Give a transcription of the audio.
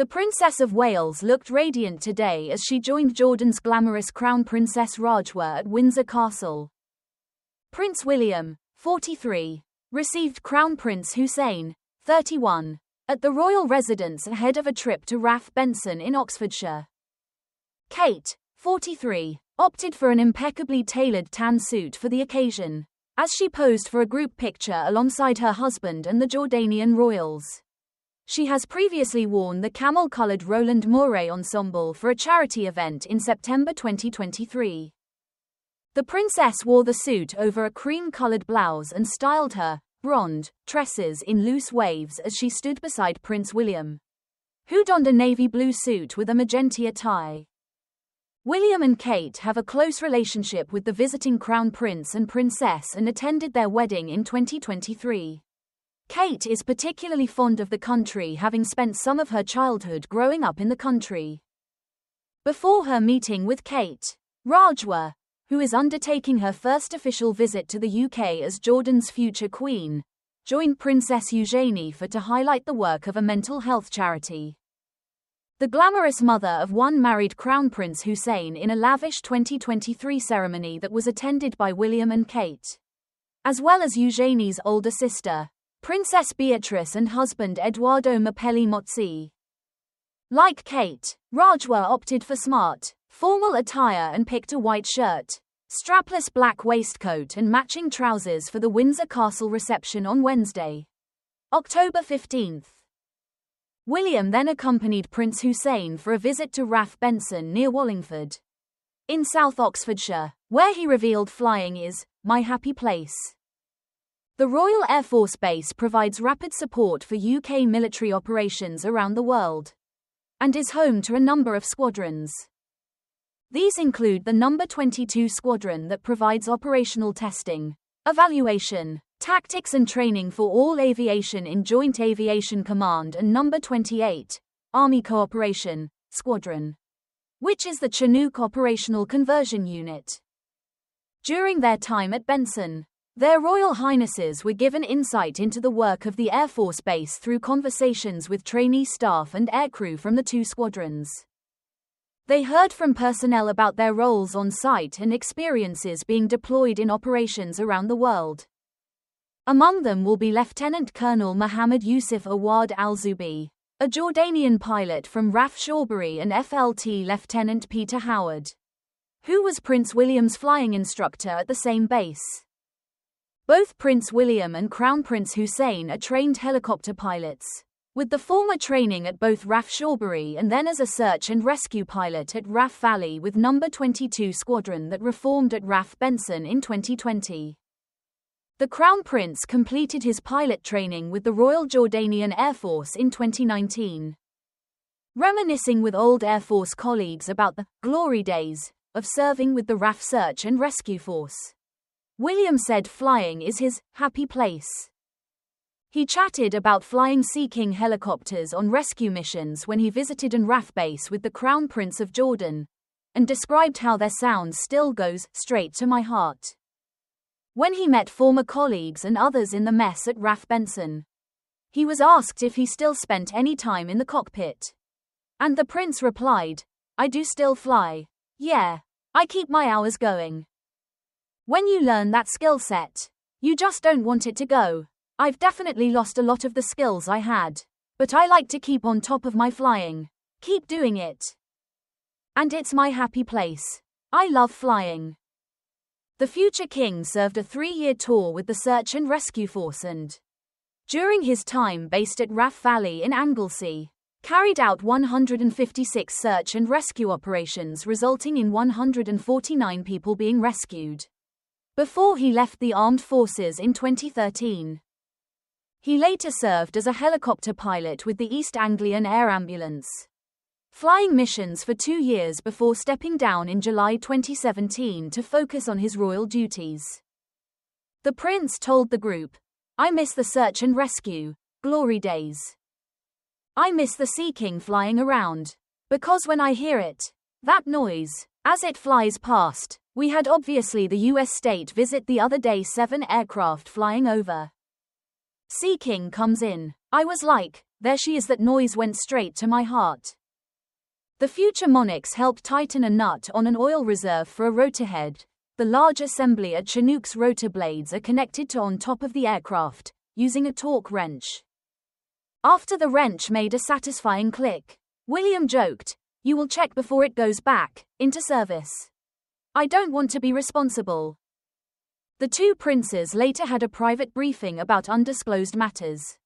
The Princess of Wales looked radiant today as she joined Jordan's glamorous Crown Princess Rajwa at Windsor Castle. Prince William, 43, received Crown Prince Hussein, 31, at the royal residence ahead of a trip to RAF Benson in Oxfordshire. Kate, 43, opted for an impeccably tailored tan suit for the occasion, as she posed for a group picture alongside her husband and the Jordanian royals. She has previously worn the camel-coloured Roland Mouret ensemble for a charity event in September 2023. The princess wore the suit over a cream-coloured blouse and styled her blonde tresses in loose waves as she stood beside Prince William, who donned a navy blue suit with a magenta tie. William and Kate have a close relationship with the visiting Crown Prince and Princess and attended their wedding in 2023. Kate is particularly fond of the country, having spent some of her childhood growing up in the country. Before her meeting with Kate, Rajwa, who is undertaking her first official visit to the UK as Jordan's future queen, joined Princess Eugenie to highlight the work of a mental health charity. The glamorous mother of one married Crown Prince Hussein in a lavish 2023 ceremony that was attended by William and Kate, as well as Eugenie's older sister, Princess Beatrice, and husband Edoardo Mapelli Mozzi. Like Kate, Rajwa opted for smart, formal attire and picked a white shirt, strapless black waistcoat and matching trousers for the Windsor Castle reception on Wednesday, October 15. William then accompanied Prince Hussein for a visit to RAF Benson near Wallingford, in South Oxfordshire, where he revealed flying is my happy place. The Royal Air Force Base provides rapid support for UK military operations around the world, and is home to a number of squadrons. These include the No. 22 Squadron that provides operational testing, evaluation, tactics and training for all aviation in Joint Aviation Command, and No. 28, Army Cooperation Squadron, which is the Chinook Operational Conversion Unit. During their time at Benson, their Royal Highnesses were given insight into the work of the Air Force Base through conversations with trainee staff and aircrew from the two squadrons. They heard from personnel about their roles on site and experiences being deployed in operations around the world. Among them will be Lieutenant Colonel Mohammed Yusuf Awad Al-Zubi, a Jordanian pilot from RAF Shawbury, and FLT Lieutenant Peter Howard, who was Prince William's flying instructor at the same base. Both Prince William and Crown Prince Hussein are trained helicopter pilots, with the former training at both RAF Shawbury and then as a search and rescue pilot at RAF Valley with No. 22 Squadron that reformed at RAF Benson in 2020. The Crown Prince completed his pilot training with the Royal Jordanian Air Force in 2019. Reminiscing with old Air Force colleagues about the glory days of serving with the RAF Search and Rescue Force, William said flying is his happy place. He chatted about flying Sea King helicopters on rescue missions when he visited an RAF base with the Crown Prince of Jordan, and described how their sound still goes straight to my heart. When he met former colleagues and others in the mess at RAF Benson, he was asked if he still spent any time in the cockpit. And the prince replied, "I do still fly. Yeah, I keep my hours going." When you learn that skill set, you just don't want it to go. I've definitely lost a lot of the skills I had, but I like to keep on top of my flying. Keep doing it. And it's my happy place. I love flying. The future king served a 3-year tour with the Search and Rescue Force and, during his time based at RAF Valley in Anglesey, carried out 156 search and rescue operations resulting in 149 people being rescued, before he left the armed forces in 2013. He later served as a helicopter pilot with the East Anglian Air Ambulance, flying missions for 2 years before stepping down in July 2017 to focus on his royal duties. The prince told the group, "I miss the search and rescue glory days. I miss the Sea King flying around, because when I hear it, that noise, as it flies past, we had obviously the US state visit the other day 7 aircraft flying over. Sea King comes in. I was like, there she is. That noise went straight to my heart. The future monarchs helped tighten a nut on an oil reserve for a rotorhead. The large assembly at Chinook's rotor blades are connected to on top of the aircraft, using a torque wrench. After the wrench made a satisfying click, William joked, "You will check before it goes back into service. I don't want to be responsible." The two princes later had a private briefing about undisclosed matters.